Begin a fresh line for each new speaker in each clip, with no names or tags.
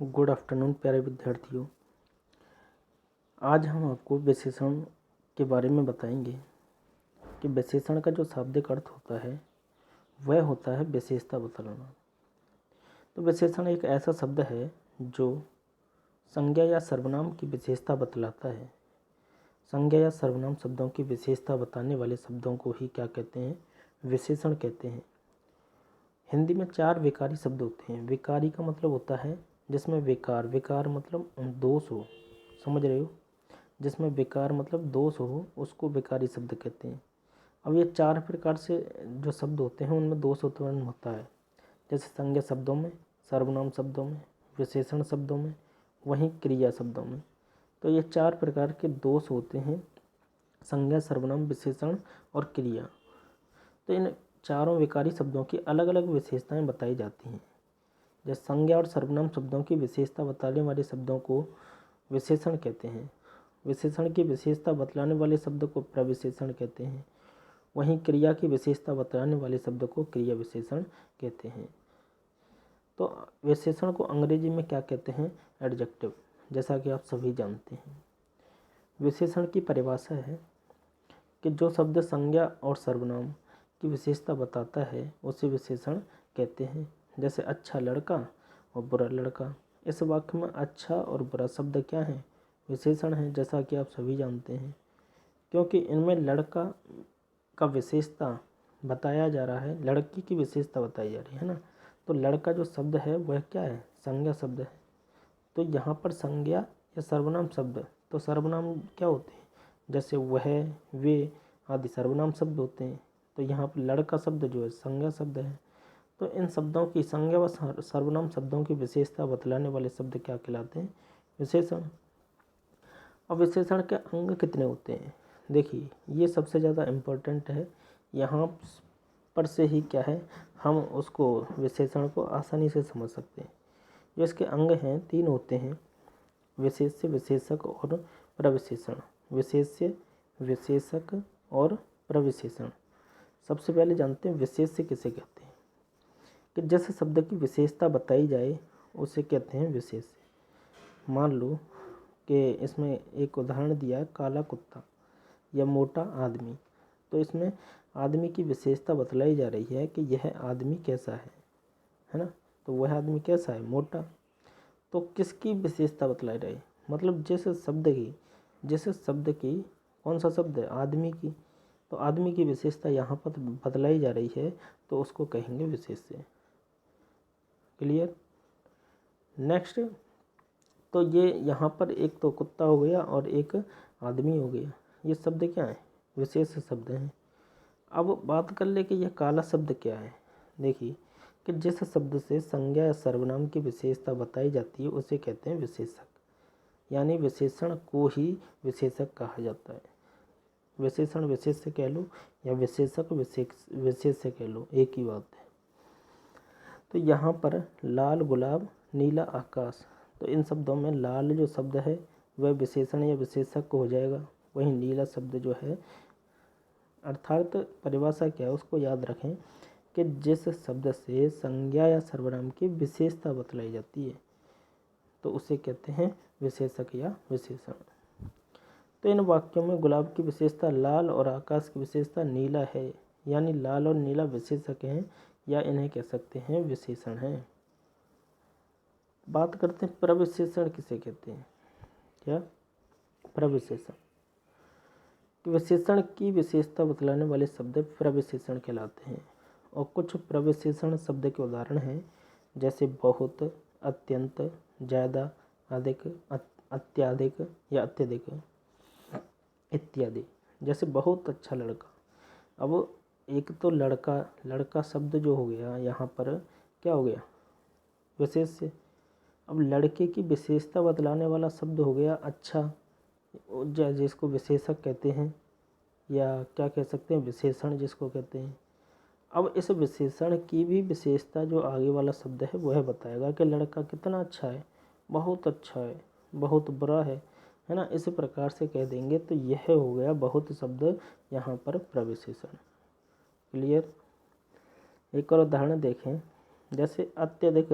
Good afternoon प्यारे विद्यार्थियों। आज हम आपको विशेषण के बारे में बताएंगे कि विशेषण का जो शाब्दिक अर्थ होता है वह होता है विशेषता बतलाना। तो विशेषण एक ऐसा शब्द है जो संज्ञा या सर्वनाम की विशेषता बतलाता है। संज्ञा या सर्वनाम शब्दों की विशेषता बताने वाले शब्दों को ही क्या कहते हैं? विशेषण कहते हैं। हिंदी में 4 विकारी शब्द होते हैं। विकारी का मतलब होता है जिसमें विकार मतलब दोष हो, समझ रहे हो? जिसमें विकार मतलब दोष हो उसको विकारी शब्द कहते हैं। अब ये 4 प्रकार से जो शब्द होते हैं उनमें दोष उत्पन्न होता है, जैसे संज्ञा शब्दों में, सर्वनाम शब्दों में, विशेषण शब्दों में, वहीं क्रिया शब्दों में। तो ये 4 प्रकार के दोष होते हैं, संज्ञा, सर्वनाम, विशेषण और क्रिया। तो इन चारों विकारी शब्दों की अलग अलग विशेषताएं बताई जाती हैं। जैसे संज्ञा और सर्वनाम शब्दों की विशेषता बताने वाले शब्दों को विशेषण कहते हैं। विशेषण की विशेषता बतलाने वाले शब्द को प्रविशेषण कहते हैं। वहीं क्रिया की विशेषता बताने वाले शब्द को क्रिया विशेषण कहते हैं। तो विशेषण को अंग्रेजी में क्या कहते हैं? एडजेक्टिव, जैसा कि आप सभी जानते हैं। विशेषण की परिभाषा है कि जो शब्द संज्ञा और सर्वनाम की विशेषता बताता है उसे विशेषण कहते हैं। जैसे अच्छा लड़का और बुरा लड़का। इस वाक्य में अच्छा और बुरा शब्द क्या है? विशेषण है, जैसा कि आप सभी जानते हैं, क्योंकि इनमें लड़का का विशेषता बताया जा रहा है, लड़की की विशेषता बताई जा रही है ना। तो लड़का जो शब्द है वह क्या है? संज्ञा शब्द है। तो यहाँ पर संज्ञा या सर्वनाम शब्द, तो सर्वनाम क्या होते हैं? जैसे वह, वे आदि सर्वनाम शब्द होते हैं। तो यहाँ पर लड़का शब्द जो है संज्ञा शब्द है। तो इन शब्दों की संज्ञा व सर्वनाम शब्दों की विशेषता बतलाने वाले शब्द क्या कहलाते हैं? विशेषण। अब विशेषण के अंग कितने होते हैं? देखिए, ये सबसे ज़्यादा इम्पोर्टेंट है। यहाँ पर से ही क्या है, हम उसको विशेषण को आसानी से समझ सकते हैं। जो इसके अंग हैं 3 होते हैं, विशेष्य, विशेषक और प्रविशेषण। विशेष्य, विशेषक और प्रविशेषण। सबसे पहले जानते हैं विशेष्य किसे कहते हैं। कि जिस शब्द की विशेषता बताई जाए उसे कहते हैं विशेष्य। मान लो कि इसमें एक उदाहरण दिया है, काला कुत्ता या मोटा आदमी। तो इसमें आदमी की विशेषता बतलाई जा रही है कि यह आदमी कैसा है ना। तो वह आदमी कैसा है? मोटा। तो किसकी विशेषता बतलाई रही? मतलब जिस शब्द की कौन सा शब्द है? आदमी की। तो आदमी की विशेषता यहाँ पर बतलाई जा रही है, तो उसको कहेंगे विशेष्य। क्लियर? नेक्स्ट, तो ये यहाँ पर एक तो कुत्ता हो गया और एक आदमी हो गया। ये शब्द क्या है? विशेष शब्द हैं। अब बात कर ले कि यह काला शब्द क्या है। देखिए कि जिस शब्द से संज्ञा या सर्वनाम की विशेषता बताई जाती है उसे कहते हैं विशेषक। यानी विशेषण को ही विशेषक कहा जाता है। विशेषण विशेष्य कह लो या विशेषक विशेष्य कह लो, एक ही बात है। तो यहाँ पर लाल गुलाब, नीला आकाश। तो इन शब्दों में लाल जो शब्द है वह विशेषण या विशेषक हो जाएगा। वहीं नीला शब्द जो है, अर्थात परिभाषा क्या है उसको याद रखें कि जिस शब्द से संज्ञा या सर्वनाम की विशेषता बतलाई जाती है तो उसे कहते हैं विशेषक या विशेषण। तो इन वाक्यों में गुलाब की विशेषता लाल और आकाश की विशेषता नीला है, यानी लाल और नीला विशेषक हैं या इन्हें कह सकते हैं विशेषण हैं। बात करते हैं प्रविशेषण किसे कहते हैं। क्या? प्रविशेषण। विशेषण की विशेषता बतलाने वाले शब्द प्रविशेषण कहलाते हैं। और कुछ प्रविशेषण शब्द के उदाहरण हैं, जैसे बहुत, अत्यंत, ज़्यादा, अधिक, अत्याधिक या अत्यधिक इत्यादि। जैसे बहुत अच्छा लड़का। अब एक तो लड़का शब्द जो हो गया यहाँ पर क्या हो गया? विशेष्य। अब लड़के की विशेषता बतलाने वाला शब्द हो गया अच्छा, जिसको विशेषक कहते हैं, या क्या कह सकते हैं विशेषण जिसको कहते हैं। अब इस विशेषण की भी विशेषता जो आगे वाला शब्द है वह बताएगा कि लड़का कितना अच्छा है, बहुत अच्छा है, बहुत बुरा है ना। इस प्रकार से कह देंगे तो यह हो गया बहुत शब्द यहाँ पर प्रविशेषण। क्लियर? एक और उदाहरण देखें, जैसे अत्यधिक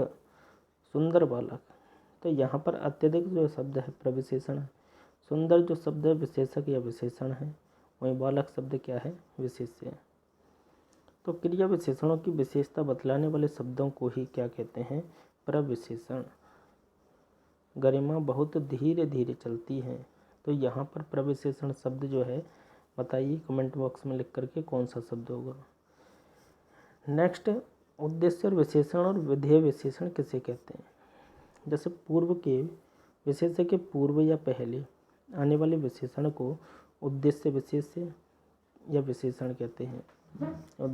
सुंदर बालक। तो यहाँ पर अत्यधिक जो शब्द है प्रविशेषण है, सुंदर जो शब्द है विशेषक या विशेषण है, वहीं बालक शब्द क्या है, विशेष्य है। तो क्रिया विशेषणों की विशेषता बतलाने वाले शब्दों को ही क्या कहते हैं, प्रविशेषण। गरिमा बहुत धीरे धीरे चलती है, तो यहाँ पर प्रविशेषण शब्द जो है बताइए कमेंट बॉक्स में लिख करके कौन सा शब्द होगा। नेक्स्ट, उद्देश्य और विशेषण और विधेय विशेषण किसे कहते हैं। जैसे पूर्व के विशेष्य के पूर्व या पहले आने वाले विशेषण को उद्देश्य विशेष्य या विशेषण कहते हैं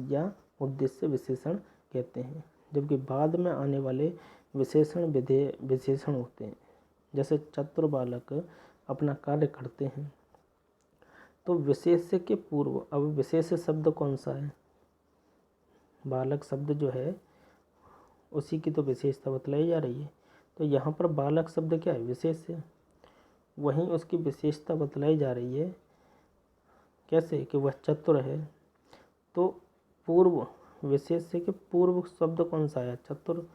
या उद्देश्य विशेषण कहते हैं, जबकि बाद में आने वाले विशेषण विधेय विशेषण होते हैं। जैसे चतुर बालक अपना कार्य करते हैं, तो विशेष्य के पूर्व अब विशेष्य शब्द कौन सा है, बालक शब्द जो है उसी की तो विशेषता बतलाई जा रही है। तो यहाँ पर बालक शब्द क्या है, विशेष्य, वहीं उसकी विशेषता बतलाई जा रही है कैसे, कि वह चतुर है। तो पूर्व विशेष्य के पूर्व शब्द कौन सा है, चतुर,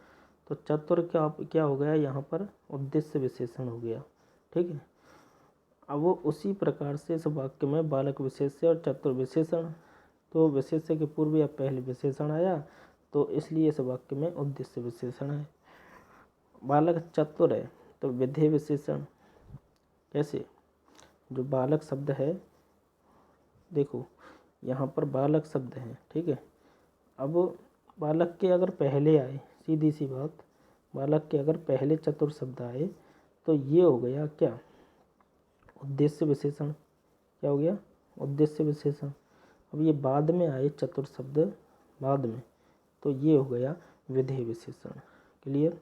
तो चतुर क्या हो गया यहाँ पर, उद्देश्य विशेषण हो गया। ठीक है, अब वो उसी प्रकार से इस वाक्य में बालक विशेष्य और चतुर विशेषण, तो विशेष्य के पूर्व या पहले विशेषण आया, तो इसलिए इस वाक्य में उद्देश्य विशेषण है। बालक चतुर है तो विधेय विशेषण, कैसे, जो बालक शब्द है, देखो यहाँ पर बालक शब्द है, ठीक है, अब बालक के अगर पहले आए, सीधी सी बात, बालक के अगर पहले चतुर शब्द आए तो ये हो गया क्या, उद्देश्य विशेषण। क्या हो गया, उद्देश्य विशेषण। अब ये बाद में आए चतुर शब्द बाद में, तो ये हो गया विधेय विशेषण। क्लियर।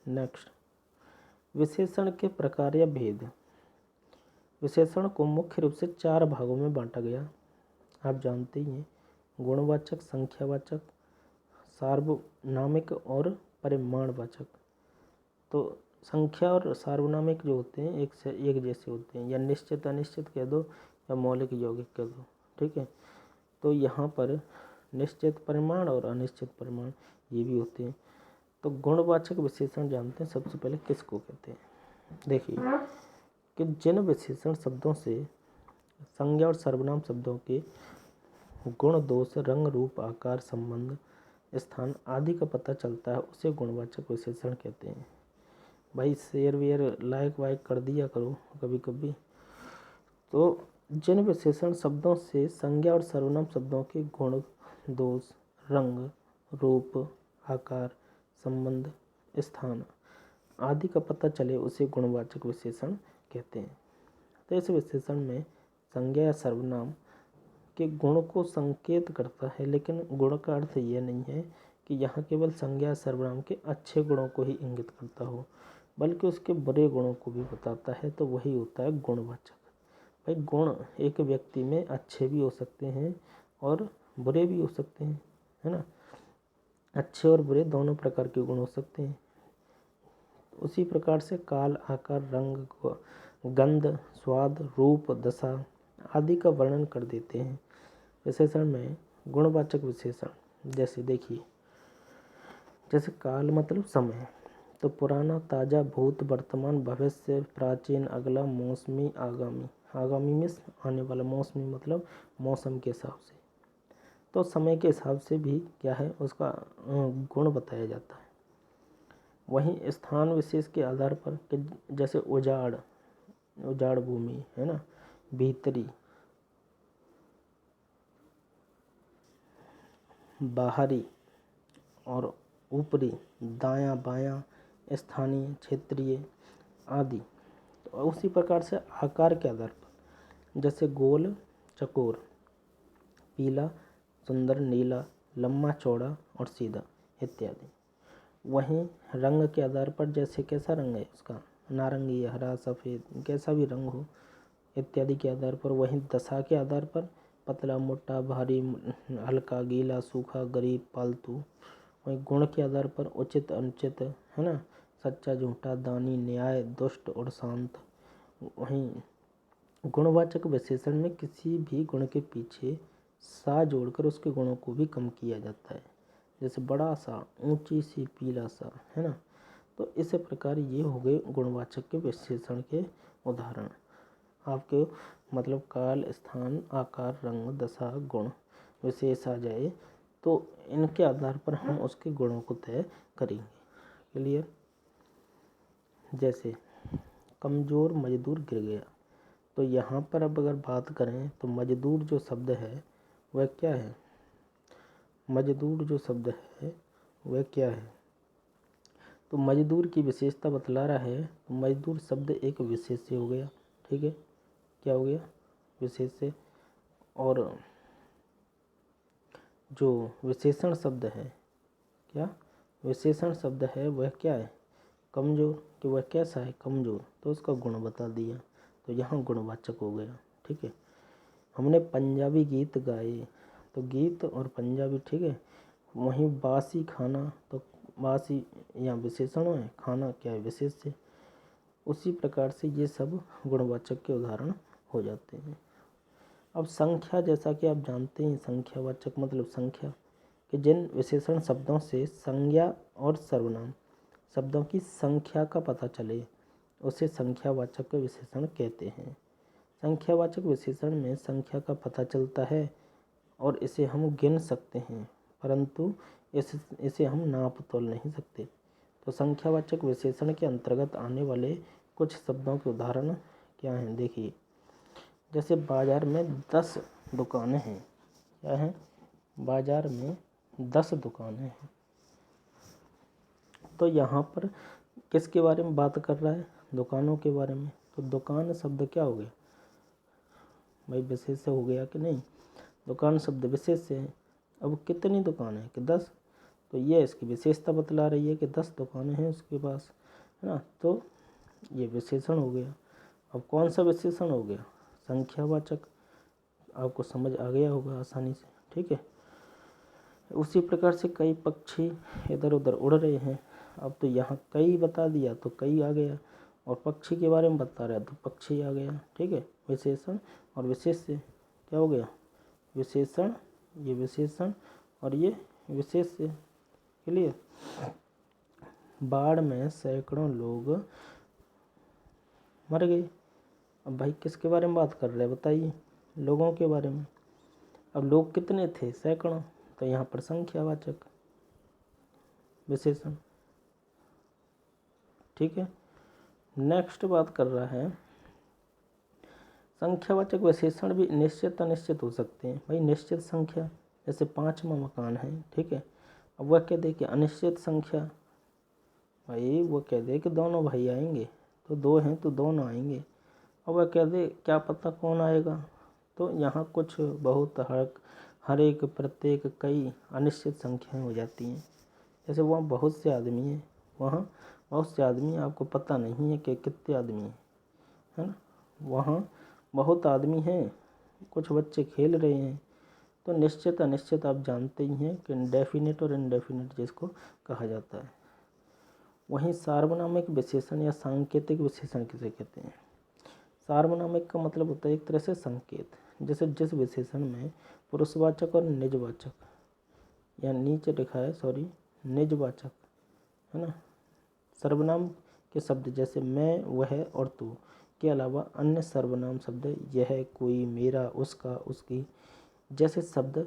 नेक्स्ट, विशेषण के प्रकार या भेद। विशेषण को मुख्य रूप से 4 भागों में बांटा गया, आप जानते ही हैं, गुणवाचक, संख्यावाचक, सार्वनामिक और परिमाणवाचक। तो संख्या और सार्वनामिक जो होते हैं एक से एक जैसे होते हैं, या निश्चित अनिश्चित कह दो या मौलिक यौगिक कह दो। ठीक है, तो यहाँ पर निश्चित परिमाण और अनिश्चित परिमाण ये भी होते हैं। तो गुणवाचक विशेषण जानते हैं सबसे पहले किसको कहते हैं। देखिए कि जिन विशेषण शब्दों से संज्ञा और सर्वनाम शब्दों के गुण, दोष, रंग, रूप, आकार, संबंध, स्थान आदि का पता चलता है उसे गुणवाचक विशेषण कहते हैं। भाई शेयर वेयर लाइक वाइक कर दिया करो कभी कभी। तो जिन विशेषण शब्दों से संज्ञा और सर्वनाम शब्दों के गुण, दोष, रंग, रूप, आकार, संबंध, स्थान आदि का पता चले उसे गुणवाचक विशेषण कहते हैं। तो इस विशेषण में संज्ञा या सर्वनाम के गुण को संकेत करता है, लेकिन गुण का अर्थ यह नहीं है कि यहाँ केवल संज्ञा सर्वनाम के अच्छे गुणों को ही इंगित करता हो, बल्कि उसके बुरे गुणों को भी बताता है, तो वही होता है गुणवाचक। भाई गुण एक व्यक्ति में अच्छे भी हो सकते हैं और बुरे भी हो सकते हैं, है ना, अच्छे और बुरे दोनों प्रकार के गुण हो सकते हैं। उसी प्रकार से काल, आकार, रंग, गंध, स्वाद, रूप, दशा आदि का वर्णन कर देते हैं विशेषण में गुणवाचक विशेषण। जैसे देखिए, जैसे काल मतलब समय, तो पुराना, ताजा, भूत, वर्तमान, भविष्य, प्राचीन, अगला, मौसमी, आगामी। आगामी में आने वाला, मौसमी मतलब मौसम के हिसाब से। तो समय के हिसाब से भी क्या है, उसका गुण बताया जाता है। वहीं स्थान विशेष के आधार पर कि जैसे उजाड़, उजाड़ भूमि है ना, भीतरी, बाहरी और ऊपरी, दायां बायां, स्थानीय, क्षेत्रीय आदि। तो उसी प्रकार से आकार के आधार पर जैसे गोल, चकोर, पीला, सुंदर, नीला, लंबा, चौड़ा और सीधा इत्यादि। वहीं रंग के आधार पर जैसे कैसा रंग है उसका, नारंगी, हरा, सफ़ेद, कैसा भी रंग हो इत्यादि के आधार पर। वहीं दशा के आधार पर पतला, मोटा, भारी, हल्का, गीला, सूखा, गरीब, पालतू। वहीं गुण के आधार पर उचित, अनुचित, है ना, सच्चा, झूठा, दानी, न्याय, दुष्ट और शांत। वहीं गुणवाचक विशेषण में किसी भी गुण के पीछे सा जोड़कर उसके गुणों को भी कम किया जाता है। जैसे बड़ा सा, ऊंची सी, पीला सा, है ना, तो इस प्रकार ये हो गए गुणवाचक के विशेषण के उदाहरण। आपके मतलब काल, स्थान, आकार, रंग, दशा, गुण, विशेष आ जाए तो इनके आधार पर हम उसके गुणों को तय करेंगे। क्लियर? जैसे कमज़ोर मजदूर गिर गया, तो यहाँ पर अब अगर बात करें तो मजदूर जो शब्द है वह क्या है? मजदूर जो शब्द है वह क्या है? तो मजदूर की विशेषता बतला रहा है, तो मजदूर शब्द एक विशेष्य हो गया। ठीक है, क्या हो गया? विशेष्य। और जो विशेषण शब्द है, क्या विशेषण शब्द है वह क्या है? कमज़ोर। कि वह कैसा है? कमज़ोर। तो उसका गुण बता दिया, तो यहाँ गुणवाचक हो गया। ठीक है। हमने पंजाबी गीत गाए, तो गीत और पंजाबी, ठीक है। वहीं बासी खाना, तो बासी यहाँ विशेषण है, खाना क्या है? विशेष्य। उसी प्रकार से ये सब गुणवाचक के उदाहरण हो जाते हैं। अब संख्या, जैसा कि आप जानते हैं, संख्यावाचक मतलब संख्या, कि जिन विशेषण शब्दों से संज्ञा और सर्वनाम शब्दों की संख्या का पता चले उसे संख्यावाचक विशेषण कहते हैं। संख्यावाचक विशेषण में संख्या का पता चलता है और इसे हम गिन सकते हैं, परंतु इसे हम नाप तोल नहीं सकते। तो संख्यावाचक विशेषण के अंतर्गत आने वाले कुछ शब्दों के उदाहरण क्या हैं? देखिए, जैसे बाजार में 10 दुकानें हैं। क्या है? बाजार में 10 दुकानें हैं। तो यहाँ पर किसके बारे में बात कर रहा है? दुकानों के बारे में। तो दुकान शब्द क्या हो गया भाई? विशेष्य हो गया कि नहीं? दुकान शब्द विशेष्य है। अब कितनी दुकानें हैं? कि 10। तो ये इसकी विशेषता बतला रही है कि 10 दुकानें हैं उसके पास, है ना। तो ये विशेषण हो गया। अब कौन सा विशेषण हो गया? संख्यावाचक। आपको समझ आ गया होगा आसानी से। ठीक है। उसी प्रकार से कई पक्षी इधर उधर उड़ रहे हैं। अब तो यहाँ कई बता दिया तो कई आ गया, और पक्षी के बारे में बता रहा है तो पक्षी आ गया। ठीक है। विशेषण और विशेष्य क्या हो गया? विशेषण, ये विशेषण और ये विशेष्य। क्लियर? बाढ़ में सैकड़ों लोग मर गए। अब भाई किसके बारे में बात कर रहे हैं बताइए? लोगों के बारे में। अब लोग कितने थे? सैकड़ों। तो यहाँ पर संख्यावाचक विशेषण। ठीक है। नेक्स्ट बात कर रहा है, संख्यावाचक विशेषण भी निश्चित अनिश्चित हो सकते हैं। भाई निश्चित संख्या, जैसे 5वां मकान है, ठीक है। अब वह कह दे कि अनिश्चित संख्या, भाई वो कह दे कि दोनों भाई आएंगे, तो 2 हैं तो दोनों आएंगे। अब वह कह दे क्या पता कौन आएगा। तो यहाँ कुछ बहुत हर एक, प्रत्येक, कई अनिश्चित संख्याएं हो जाती हैं। जैसे वहाँ बहुत से आदमी हैं, वहाँ बहुत से आदमी, आपको पता नहीं है कि कितने आदमी हैं, है ना। वहाँ बहुत आदमी हैं, कुछ बच्चे खेल रहे हैं। तो निश्चित अनिश्चित आप जानते ही हैं कि डेफिनेट और इनडेफिनेट जिसको कहा जाता है। वहीं सार्वनामिक विशेषण या सांकेतिक विशेषण किसे कहते हैं? सार्वनामिक का मतलब होता है एक तरह से संकेत, जैसे जिस विशेषण में पुरुषवाचक और निजवाचक, या नीचे लिखा है सॉरी निजवाचक, है ना, सर्वनाम के शब्द जैसे मैं, वह और तू के अलावा अन्य सर्वनाम शब्द यह, कोई, मेरा, उसका, उसकी जैसे शब्द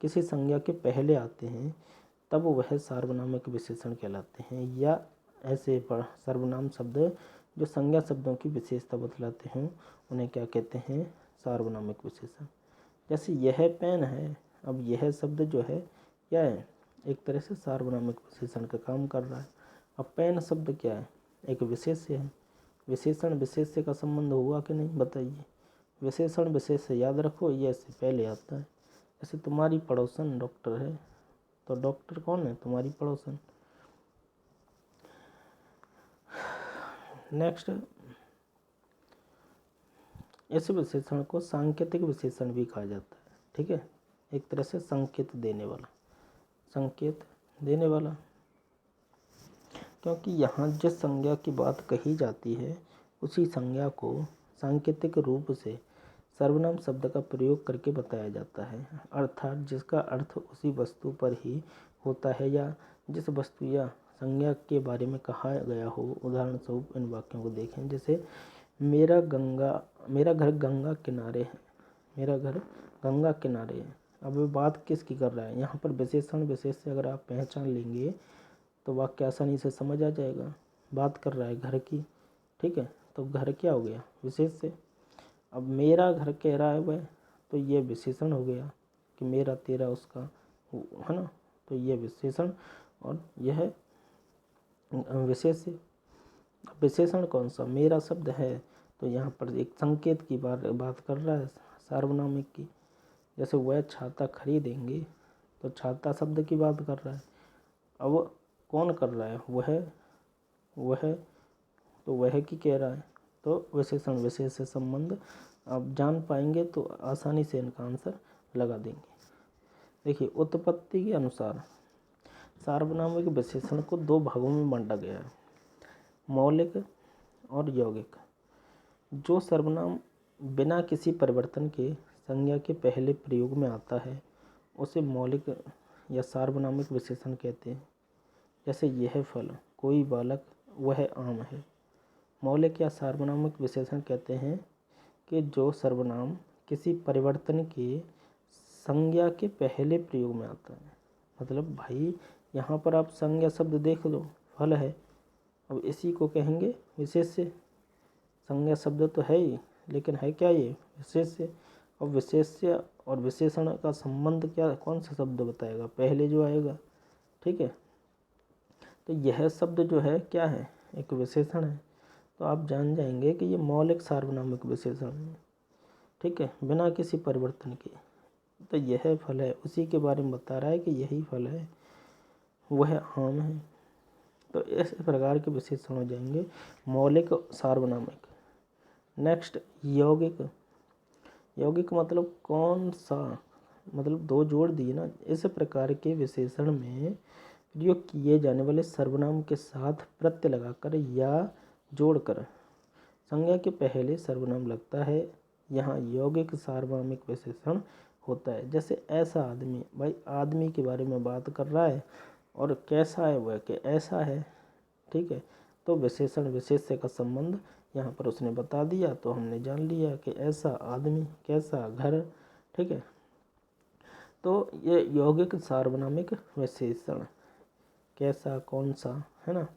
किसी संज्ञा के पहले आते हैं तब वह सार्वनामिक विशेषण कहलाते हैं। या ऐसे सर्वनाम शब्द जो संज्ञा शब्दों की विशेषता बतलाते हैं उन्हें क्या कहते हैं? सार्वनामिक विशेषण। जैसे यह पेन है, अब यह शब्द जो है क्या है? एक तरह से सार्वनामिक विशेषण का काम कर रहा है। अब पेन शब्द क्या है? एक विशेष्य है। विशेषण विशेष्य का संबंध हुआ कि नहीं बताइए? विशेषण विशेष्य याद रखो, ये इससे पहले आता है। जैसे तुम्हारी पड़ोसन डॉक्टर है, तो डॉक्टर कौन है? तुम्हारी पड़ोसन। नेक्स्ट, इस विशेषण को सांकेतिक विशेषण भी कहा जाता है। ठीक है, एक तरह से संकेत देने वाला, संकेत देने वाला, क्योंकि यहाँ जिस संज्ञा की बात कही जाती है उसी संज्ञा को सांकेतिक रूप से सर्वनाम शब्द का प्रयोग करके बताया जाता है, अर्थात जिसका अर्थ उसी वस्तु पर ही होता है या जिस वस्तु या संज्ञा के बारे में कहा गया हो। उदाहरण स्वरूप इन वाक्यों को देखें, जैसे मेरा घर गंगा किनारे है। मेरा घर गंगा किनारे है। अब ये बात किसकी कर रहा है? यहाँ पर विशेषण विशेष से अगर आप पहचान लेंगे तो वाक्य आसानी से समझ आ जाएगा। बात कर रहा है घर की, ठीक है, तो घर क्या हो गया? विशेष से। अब मेरा घर कह रहा है वह, तो ये विशेषण हो गया कि मेरा तेरा उसका, है ना, तो ये विशेषण और यह विशेष से। विशेषण कौन सा? मेरा शब्द है, तो यहाँ पर एक संकेत की बात कर रहा है, सार्वनामिक की। जैसे वह छाता खरीदेंगे, तो छाता शब्द की बात कर रहा है। अब कौन कर रहा है? वह तो वह की कह रहा है, तो विशेषण विशेष से संबंध आप जान पाएंगे तो आसानी से इनका आंसर लगा देंगे। देखिए, उत्पत्ति के अनुसार सार्वनामिक विशेषण को दो भागों में बांटा गया है, मौलिक और यौगिक। जो सर्वनाम बिना किसी परिवर्तन के संज्ञा के पहले प्रयोग में आता है उसे मौलिक या सार्वनामिक विशेषण कहते हैं। जैसे यह फल, कोई बालक, वह आम है। मौलिक या सार्वनामिक विशेषण कहते हैं कि जो सर्वनाम किसी परिवर्तन के संज्ञा के पहले प्रयोग में आता है। मतलब भाई यहाँ पर आप संज्ञा शब्द देख लो, फल है, अब इसी को कहेंगे विशेष से। संज्ञा शब्द तो है ही, लेकिन है क्या ये? विशेष से। और विशेष से और विशेषण का संबंध क्या, कौन सा शब्द बताएगा? पहले जो आएगा, ठीक है। तो यह शब्द जो है क्या है? एक विशेषण है। तो आप जान जाएंगे कि ये मौलिक सार्वनामिक विशेषण है, ठीक है, बिना किसी परिवर्तन के। तो यह फल है, उसी के बारे में बता रहा है कि यही फल है, वह आम है। तो इस प्रकार के विशेषण हो जाएंगे मौलिक सार्वनामिक। नेक्स्ट, यौगिक। यौगिक मतलब कौन सा? मतलब दो जोड़ दिए ना। इस प्रकार के विशेषण में प्रयोग किए जाने वाले सर्वनाम के साथ प्रत्यय लगाकर या जोड़कर संज्ञा के पहले सर्वनाम लगता है, यहाँ यौगिक सार्वनामिक विशेषण होता है। जैसे ऐसा आदमी, भाई आदमी के बारे में बात कर रहा है और कैसा है वह, कि ऐसा है, ठीक है। तो विशेषण विशेष का संबंध यहाँ पर उसने बता दिया, तो हमने जान लिया कि ऐसा आदमी, कैसा घर, ठीक है। तो ये यौगिक सार्वनामिक विशेषण, कैसा, कौन सा, है ना।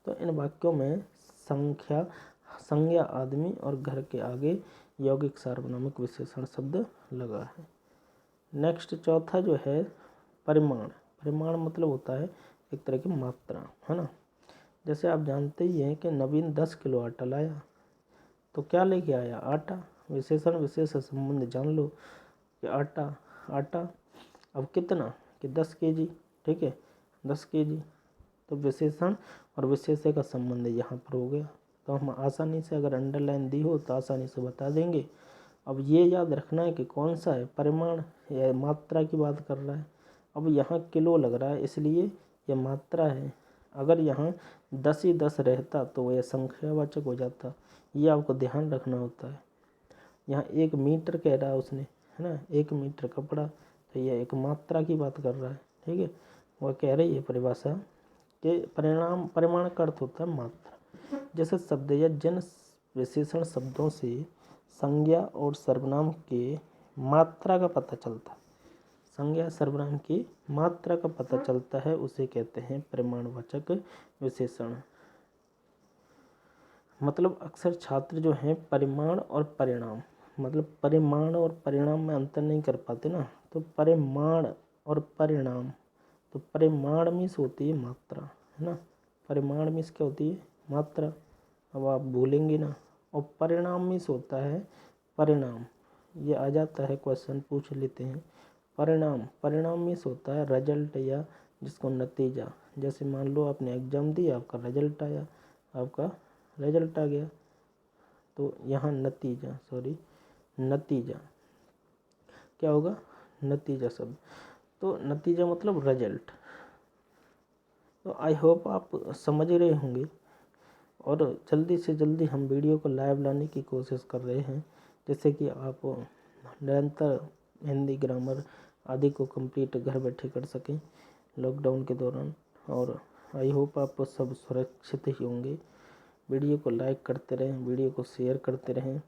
तो इन वाक्यों में संज्ञा आदमी और घर के आगे यौगिक सार्वनामिक विशेषण शब्द लगा है। नेक्स्ट, चौथा जो है परिमाण। परिमाण मतलब होता है एक तरह की मात्रा, है ना। जैसे आप जानते ही हैं कि नवीन 10 किलो आटा लाया, तो क्या लेके आया? आटा। विशेषण विशेष से संबंध जान लो कि आटा अब कितना, कि 10 kg, ठीक है, 10 kg। तो विशेषण और विशेष का संबंध यहाँ पर हो गया। तो हम आसानी से, अगर अंडरलाइन दी हो तो आसानी से बता देंगे। अब ये याद रखना है कि कौन सा है, परिमाण या मात्रा की बात कर रहा है। अब यहाँ किलो लग रहा है, इसलिए यह मात्रा है। अगर यहाँ 10 ही 10 रहता तो यह संख्यावाचक हो जाता, ये आपको ध्यान रखना होता है। यहाँ 1 मीटर कह रहा है उसने, है ना, 1 मीटर कपड़ा, तो यह एक मात्रा की बात कर रहा है, ठीक है। वह कह रही है परिभाषा कि परिमाण का अर्थ होता है मात्रा। जैसे शब्द या जिन विशेषण शब्दों से संज्ञा और सर्वनाम के मात्रा का पता चलता है, संज्ञा सर्वनाम की मात्रा का पता चलता है, उसे कहते हैं परिमाणवाचक विशेषण। मतलब अक्सर छात्र जो हैं परिमाण और परिणाम, मतलब परिमाण और परिणाम में अंतर नहीं कर पाते ना। तो परिमाण और परिणाम, तो परिमाण मीन्स होती है मात्रा, है ना। परिमाण मीन्स क्या होती है? मात्रा। अब आप भूलेंगे ना। और परिणाम मीन्स होता है परिणाम। ये आ जाता है, क्वेश्चन पूछ लेते हैं। परिणाम मीन्स होता है रिजल्ट या जिसको नतीजा। जैसे मान लो आपने एग्जाम दिया, आपका रिजल्ट आया, आपका रिजल्ट आ गया, तो यहाँ नतीजा क्या होगा? नतीजा शब्द। तो नतीजा मतलब रिजल्ट। तो आई होप आप समझ रहे होंगे, और जल्दी से जल्दी हम वीडियो को लाइव लाने की कोशिश कर रहे हैं, जिससे कि आप निरंतर हिंदी ग्रामर आदि को कंप्लीट घर बैठे कर सकें लॉकडाउन के दौरान। और आई होप आप सब सुरक्षित ही होंगे। वीडियो को लाइक करते रहें, वीडियो को शेयर करते रहें,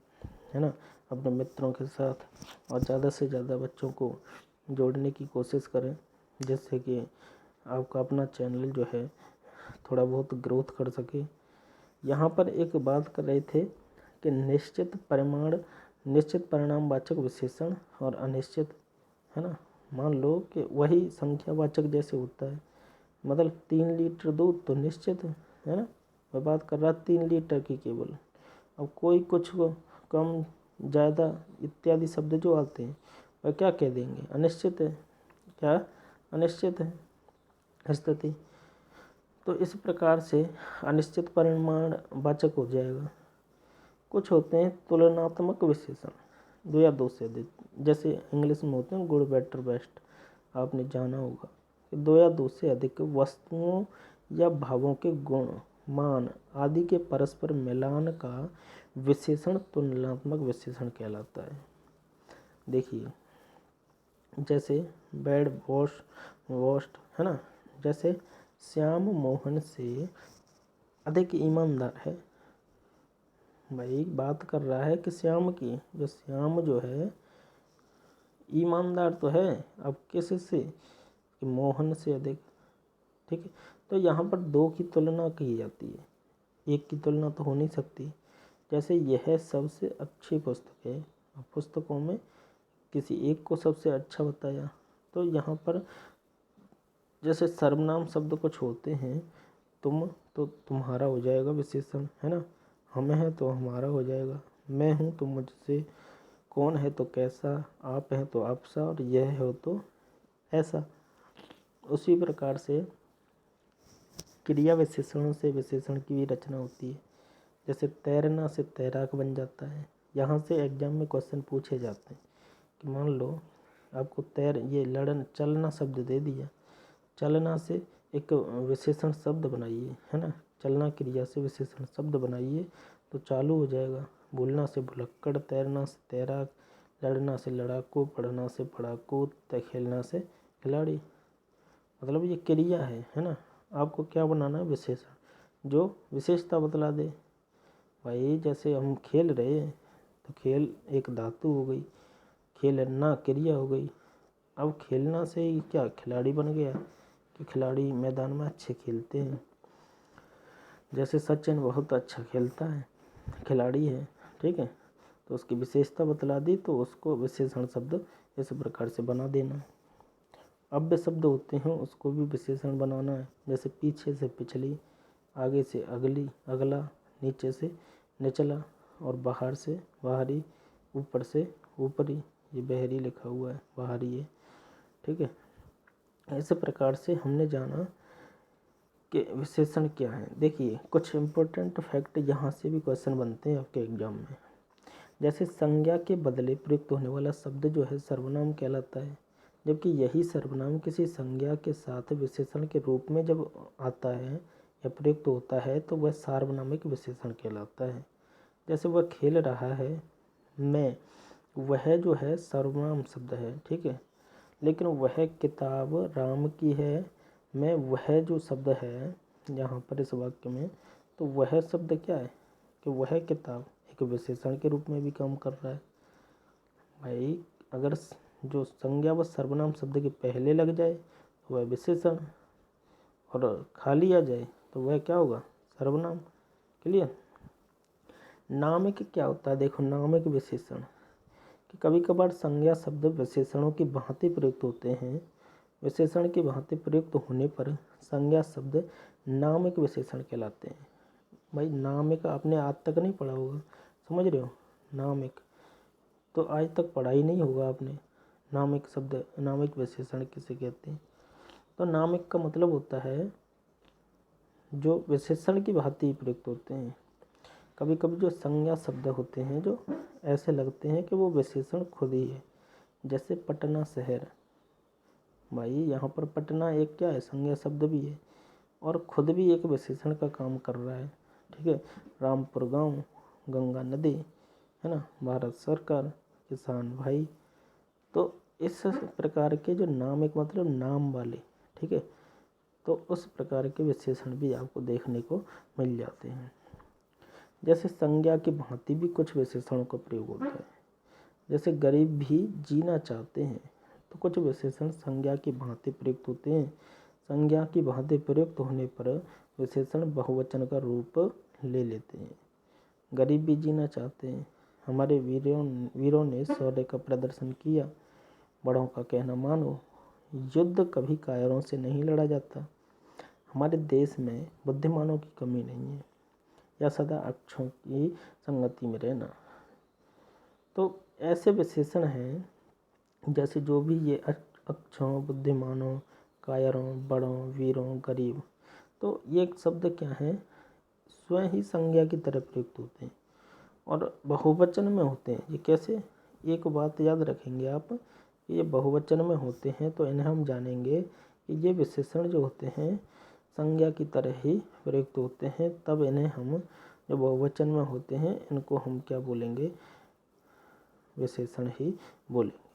है ना, अपने मित्रों के साथ, और ज़्यादा से ज़्यादा बच्चों को जोड़ने की कोशिश करें, जिससे कि आपका अपना चैनल जो है थोड़ा बहुत ग्रोथ कर सके। यहाँ पर एक बात कर रहे थे कि निश्चित परिणामवाचक विशेषण और अनिश्चित, है ना। मान लो कि वही संख्यावाचक जैसे होता है, मतलब 3 लीटर दूध तो निश्चित है ना, मैं बात कर रहा 3 लीटर की केवल। अब कोई कुछ कम ज़्यादा इत्यादि शब्द जो आते हैं वह क्या कह देंगे, अनिश्चित है, क्या अनिश्चित है स्थिति। तो इस प्रकार से अनिश्चित परिमाणवाचक हो जाएगा। कुछ होते हैं तुलनात्मक विशेषण, 2 या 2 से अधिक, जैसे इंग्लिश में होते हैं गुड बेटर बेस्ट, आपने जाना होगा कि 2 या 2 से अधिक वस्तुओं या भावों के गुण, मान आदि के परस्पर मिलान का विशेषण तुलनात्मक विशेषण कहलाता है। देखिए जैसे बैड वॉस्ट, है ना, जैसे श्याम मोहन से अधिक ईमानदार है। भाई बात कर रहा है कि श्याम की, जो श्याम जो है ईमानदार तो है, अब किस से, कि मोहन से अधिक, ठीक है। तो यहाँ पर 2 की तुलना की जाती है, 1 की तुलना तो हो नहीं सकती। जैसे यह सबसे अच्छी पुस्तक है, पुस्तकों में किसी एक को सबसे अच्छा बताया, तो यहाँ पर जैसे सर्वनाम शब्द कुछ होते हैं, तुम तो तुम्हारा हो जाएगा विशेषण, है ना, हम हैं तो हमारा हो जाएगा, मैं हूँ तो मुझसे, कौन है तो कैसा, आप हैं तो आपसा, और यह हो तो ऐसा। उसी प्रकार से क्रिया विशेषणों से विशेषण की भी रचना होती है। जैसे तैरना से तैराक बन जाता है। यहाँ से एग्जाम में क्वेश्चन पूछे जाते हैं कि मान लो आपको चलना शब्द दे दिया, चलना से एक विशेषण शब्द बनाइए, है ना, चलना क्रिया से विशेषण शब्द बनाइए तो चालू हो जाएगा। भूलना से भुलक्कड़, तैरना से तैराक, लड़ना से लड़ाकू, पढ़ना से पढ़ाकू, खेलना से खिलाड़ी। मतलब ये क्रिया है ना। आपको क्या बनाना है, विशेषण जो विशेषता बतला दे। भाई जैसे हम खेल रहे हैं तो खेल एक धातु हो गई, खेलना क्रिया हो गई। अब खेलना से ही क्या खिलाड़ी बन गया कि खिलाड़ी मैदान में अच्छे खेलते हैं। जैसे सचिन बहुत अच्छा खेलता है, खिलाड़ी है, ठीक है, तो उसकी विशेषता बतला दी तो उसको विशेषण शब्द इस प्रकार से बना देना। अव्यय शब्द होते हैं उसको भी विशेषण बनाना है। जैसे पीछे से पिछली, आगे से अगली अगला, नीचे से निचला, और बाहर से बाहरी, ऊपर से ऊपरी। ये बहरी लिखा हुआ है, बाहरी है, ठीक है। इस प्रकार से हमने जाना कि विशेषण क्या है। देखिए कुछ इम्पोर्टेंट फैक्ट यहाँ से भी क्वेश्चन बनते हैं आपके एग्जाम में। जैसे संज्ञा के बदले प्रयुक्त होने वाला शब्द जो है सर्वनाम कहलाता है, जबकि यही सर्वनाम किसी संज्ञा के साथ विशेषण के रूप में जब आता है या प्रयुक्त होता है तो वह सार्वनामिक विशेषण कहलाता है। जैसे वह खेल रहा है, मैं, वह जो है सर्वनाम शब्द है, ठीक है, लेकिन वह किताब राम की है, मैं, वह जो शब्द है यहाँ पर इस वाक्य में, तो वह शब्द क्या है कि वह किताब एक विशेषण के रूप में भी काम कर रहा है। भाई अगर जो संज्ञा व सर्वनाम शब्द के पहले लग जाए तो वह विशेषण, और खाली आ जाए तो वह क्या होगा, सर्वनाम। क्लियर। नामिक क्या होता है, देखो नामिक विशेषण कि कभी कभार संज्ञा शब्द विशेषणों की भांति प्रयुक्त होते हैं। विशेषण की भांति प्रयुक्त होने पर संज्ञा शब्द नामिक विशेषण कहलाते हैं। भाई नामिक आपने आज तक नहीं पढ़ा होगा, समझ रहे हो, नामिक तो आज तक पढ़ा ही नहीं होगा आपने। नामिक शब्द, नामिक विशेषण किसे कहते हैं। तो नामिक का मतलब होता है जो विशेषण की भांति प्रयुक्त होते हैं। कभी कभी जो संज्ञा शब्द होते हैं जो ऐसे लगते हैं कि वो विशेषण खुद ही है। जैसे पटना शहर, भाई यहाँ पर पटना एक क्या है, संज्ञा शब्द भी है और खुद भी एक विशेषण का काम कर रहा है, ठीक है। रामपुर गांव, गंगा नदी, है ना, भारत सरकार, किसान भाई। तो इस प्रकार के जो नाम एक मतलब नाम वाले, ठीक है, तो उस प्रकार के विशेषण भी आपको देखने को मिल जाते हैं। जैसे संज्ञा की भांति भी कुछ विशेषणों का प्रयोग होता है। जैसे गरीब भी जीना चाहते हैं, तो कुछ विशेषण संज्ञा की भांति प्रयुक्त होते हैं। संज्ञा की भांति प्रयुक्त होने पर विशेषण बहुवचन का रूप ले लेते हैं। गरीब भी जीना चाहते हैं। हमारे वीरों ने शौर्य का प्रदर्शन किया। बड़ों का कहना मानो। युद्ध कभी कायरों से नहीं लड़ा जाता। हमारे देश में बुद्धिमानों की कमी नहीं है। या सदा अक्षों की संगति में रहना। तो ऐसे विशेषण हैं, जैसे जो भी ये अक्षों, बुद्धिमानों, कायरों, बड़ों, वीरों, गरीब, तो ये शब्द क्या हैं, स्वयं ही संज्ञा की तरह प्रयुक्त होते हैं और बहुवचन में होते हैं। ये कैसे? एक बात याद रखेंगे आप, ये बहुवचन में होते हैं तो इन्हें हम जानेंगे कि ये विशेषण जो होते हैं संज्ञा की तरह ही प्रयुक्त होते हैं। तब इन्हें हम, जो बहुवचन में होते हैं, इनको हम क्या बोलेंगे? विशेषण ही बोलेंगे।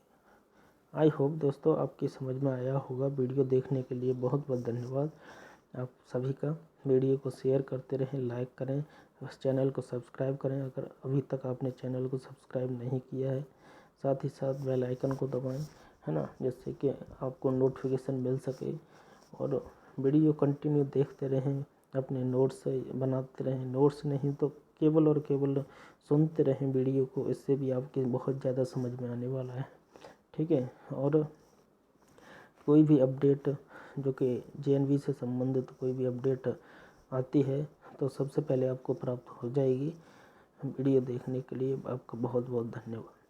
आई होप दोस्तों आपकी समझ में आया होगा। वीडियो देखने के लिए बहुत बहुत धन्यवाद आप सभी का। वीडियो को शेयर करते रहें, लाइक करें, इस चैनल को सब्सक्राइब करें अगर अभी तक आपने चैनल को सब्सक्राइब नहीं किया है। साथ ही साथ बेल आइकन को दबाएं, है ना, जिससे कि आपको नोटिफिकेशन मिल सके और वीडियो कंटिन्यू देखते रहें, अपने नोट्स बनाते रहें। नोट्स नहीं तो केवल और केवल सुनते रहें वीडियो को, इससे भी आपके बहुत ज़्यादा समझ में आने वाला है। ठीक है। और कोई भी अपडेट जो कि JNV से संबंधित कोई भी अपडेट आती है तो सबसे पहले आपको प्राप्त हो जाएगी। वीडियो देखने के लिए आपका बहुत बहुत धन्यवाद।